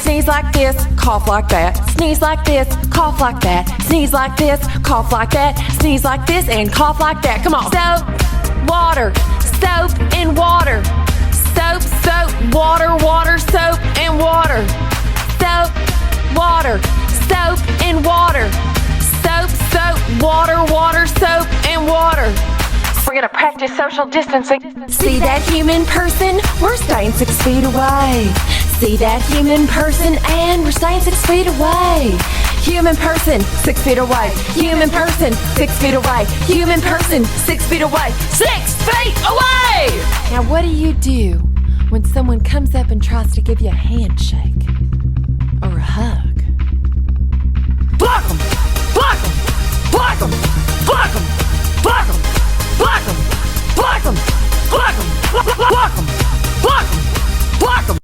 Sneeze like this, cough like that. Sneeze like this, cough like that. Sneeze like this, cough like that. Sneeze like this and cough like that. Come on. Soap, water, soap and water. Soap, soap, water, water, soap and water. Soap, water, soap and water. Soap, soap, water, water, soap and water. We're gonna practice social distancing. See that human person? We're staying 6 feet away. See that human person and we're staying 6 feet away. Human person, 6 feet away. Human person, 6 feet away. Human person, 6 feet away. 6 feet away! Now what do when someone comes up and tries to give you a handshake or a hug? Block them! Block them! Block them! Block them! Block them! Block them! Block them! Block them! Block them! Block them! Block them!